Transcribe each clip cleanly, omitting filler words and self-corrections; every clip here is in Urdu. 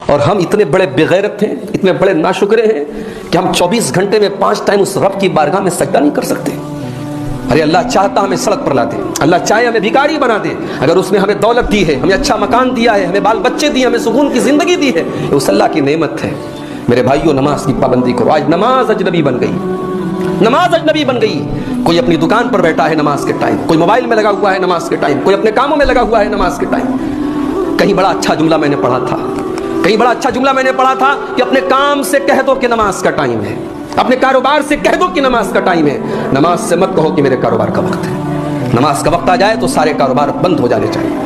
اور ہم اتنے بڑے بغیرت ہیں، اتنے بڑے ناشکرے ہیں کہ ہم 24 گھنٹے میں 5 ٹائم اس رب کی بارگاہ میں سجدہ نہیں کر سکتے۔ ارے اللہ چاہتا ہمیں سڑک پر لا دے، اللہ چاہے ہمیں بھکاری بنا دے، اگر اس نے ہمیں دولت دی ہے، ہمیں اچھا مکان دیا ہے، ہمیں بال بچے دیے، ہمیں سکون کی زندگی دی ہے، اس اللہ کی نعمت ہے۔ میرے بھائیوں، نماز کی پابندی کرو۔ آج نماز اجنبی بن گئی، نماز اجنبی بن گئی۔ کوئی اپنی دکان پر بیٹھا ہے نماز کے ٹائم، کوئی موبائل میں لگا ہوا ہے نماز کے ٹائم، کوئی اپنے کاموں میں لگا ہوا ہے نماز کے ٹائم۔ کہیں بڑا اچھا جملہ میں نے پڑھا تھا کہ اپنے کام سے کہہ دو کہ نماز کا ٹائم ہے، اپنے کاروبار سے کہہ دو کہ نماز کا ٹائم ہے، نماز سے مت کہو کہ میرے کاروبار کا وقت ہے۔ نماز کا وقت آ جائے تو سارے کاروبار بند ہو جانے چاہیے۔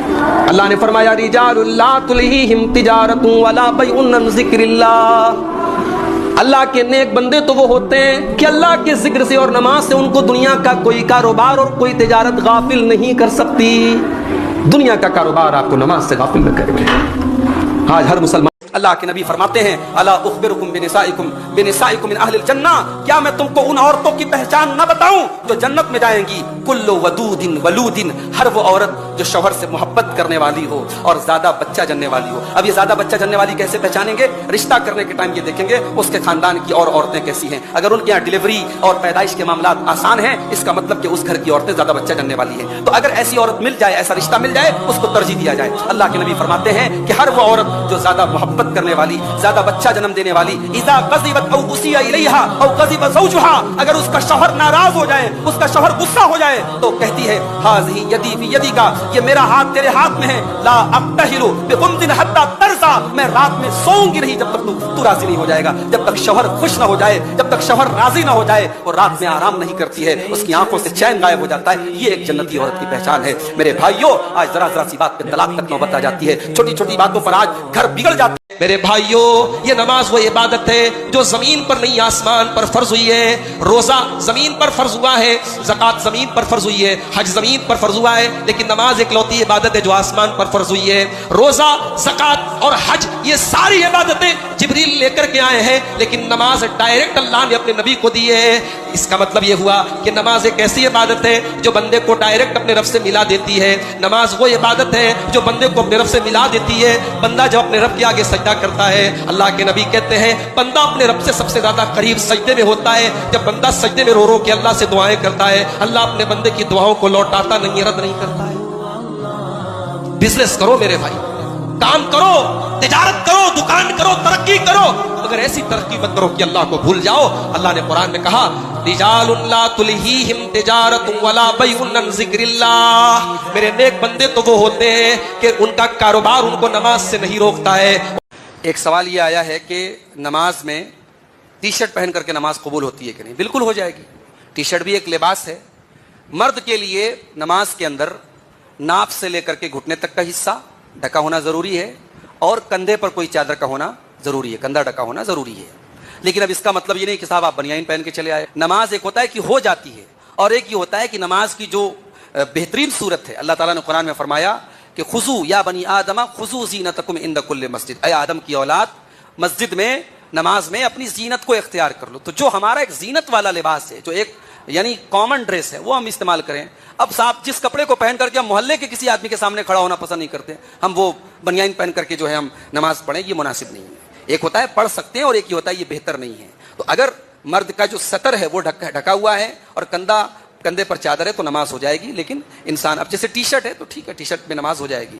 اللہ نے فرمایا رجال لا تلہیہم تجارت ولا بیع عن ذکر اللہ۔ اللہ کے نیک بندے تو وہ ہوتے ہیں کہ اللہ کے ذکر سے اور نماز سے ان کو دنیا کا کوئی کاروبار اور کوئی تجارت غافل نہیں کر سکتی۔ دنیا کا کاروبار آپ کو نماز سے غافل نہ کرے۔ آج ہر مسلمان، اللہ کے نبی فرماتے ہیں الا اخبرکم بنسائکم من اہل الجنہ، کیا میں تم کو ان عورتوں کی پہچان نہ بتاؤں جو جنت میں جائیں گی؟ کل ودود ولود، ہر وہ عورت جو شوہر سے محبت کرنے والی ہو اور زیادہ بچہ جننے والی ہو۔ اب یہ زیادہ بچہ جننے والی کیسے پہچانیں گے؟ رشتہ کرنے کے ٹائم یہ دیکھیں گے اس کے خاندان کی اور عورتیں کیسی ہیں۔ اگر ان کے یہاں ڈلیوری اور پیدائش کے معاملات آسان ہیں، اس کا مطلب کہ اس گھر کی عورتیں زیادہ بچہ جننے والی ہیں۔ تو اگر ایسی عورت مل جائے، ایسا رشتہ مل جائے، اس کو ترجیح دیا جائے۔ اللہ کے نبی فرماتے ہیں کہ ہر وہ عورت جو زیادہ محبت کرنے والی، زیادہ بچہ جنم دینے والی، اذا غضبت او غصی الیہا او غضب زوجہا، اگر اس کا شوہر ناراض ہو جائے، اس کا شوہر غصہ ہو جائے، تو کہتی ہے ہذہ یدی فی یدک، یہ میرا ہاتھ تیرے ہاتھ میں ہے، لا اقتحل بغمض حتی ترضى، میں رات میں سوؤں گی نہیں جب تک تو راضی نہیں ہو جائے گا۔ جب تک شوہر خوش نہ ہو جائے، جب تک شوہر راضی نہ ہو جائے، وہ رات میں آرام نہیں کرتی ہے، اس کی آنکھوں سے چین غائب ہو جاتا ہے۔ یہ ایک جنتی عورت کی پہچان ہے۔ میرے بھائیوں، آج ذرا ذرا سی بات پہ طلاق تک نوبت آ جاتی ہے، چھوٹی چھوٹی باتوں پر آج گھر بگڑ جاتے ہیں۔ میرے بھائیوں، یہ نماز وہ عبادت ہے جو زمین پر نہیں آسمان پر فرض ہوئی ہے۔ روزہ زمین پر فرض ہوا ہے، زکوٰۃ زمین پر فرض ہوئی ہے، حج زمین پر فرض ہوا ہے، لیکن نماز اکلوتی عبادت ہے جو آسمان پر فرض ہوئی ہے۔ روزہ، زکوٰۃ اور حج یہ ساری عبادتیں جبریل لے کر کے آئے ہیں، لیکن نماز ڈائریکٹ اللہ نے اپنے نبی کو دی ہے۔ اس کا مطلب یہ ہوا کہ نماز ایک ایسی عبادت ہے جو بندے کو ڈائریکٹ اپنے رب سے ملا دیتی ہے۔ نماز وہ عبادت ہے جو بندے کو اپنے رب سے ملا دیتی ہے۔ بندہ جب اپنے رب کے آگے سجدہ کرتا ہے، اللہ کے نبی کہتے ہیں بندہ اپنے رب سے سب سے زیادہ قریب سجدے میں ہوتا ہے جب بندہ سجدے میں رو رو کے اللہ سے دعائیں کرتا ہے۔ اللہ اپنے بندے کی دعاؤں کو لوٹاتا نہیں، رد نہیں کرتا ہے۔ بزنس کرو میرے بھائی، کام کرو، تجارت کرو، دکان کرو، ترقی کرو، مگر ایسی ترقی مت کرو کہ اللہ کو بھول جاؤ۔ اللہ نے قرآن میں کہا رجال لا تلہیہم تجارت ولا بیع عن ذکر اللہ، میرے نیک بندے تو وہ ہوتے ہیں کہ ان کا کاروبار ان کو نماز سے نہیں روکتا ہے۔ ایک سوال یہ آیا ہے کہ نماز میں ٹی شرٹ پہن کر کے نماز قبول ہوتی ہے کہ نہیں؟ بالکل ہو جائے گی۔ ٹی شرٹ بھی ایک لباس ہے۔ مرد کے لیے نماز کے اندر ناف سے لے کر کے گھٹنے تک کا حصہ ڈھکا ہونا ضروری ہے، اور کندھے پر کوئی چادر کا ہونا ضروری ہے، کندھا ڈھکا ہونا ضروری ہے۔ لیکن اب اس کا مطلب یہ نہیں کہ صاحب آپ بنیان پہن کے چلے آئے۔ نماز ایک ہوتا ہے کہ ہو جاتی ہے، اور ایک یہ ہوتا ہے کہ نماز کی جو بہترین صورت ہے، اللہ تعالیٰ نے قرآن میں فرمایا کہ خذوا یا بنی آدم خذوا زینتکم عند کل مسجد، اے آدم کی اولاد، مسجد میں، نماز میں اپنی زینت کو اختیار کر لو۔ تو جو ہمارا ایک زینت والا لباس ہے، جو ایک یعنی کامن ڈریس ہے، وہ ہم استعمال کریں۔ اب صاحب جس کپڑے کو پہن کر کے ہم محلے کے کسی آدمی کے سامنے کھڑا ہونا پسند نہیں کرتے، ہم وہ بنیان پہن کر کے جو ہے ہم نماز پڑھیں، یہ مناسب نہیں ہے۔ ایک ہوتا ہے پڑھ سکتے ہیں، اور ایک یہ ہوتا ہے یہ بہتر نہیں ہے۔ تو اگر مرد کا جو سطر ہے وہ ڈھکا ہوا ہے اور کندھے پر چادر ہے تو نماز ہو جائے گی۔ لیکن انسان اب جیسے ٹی شرٹ ہے تو ٹھیک ہے، ٹی شرٹ میں نماز ہو جائے گی۔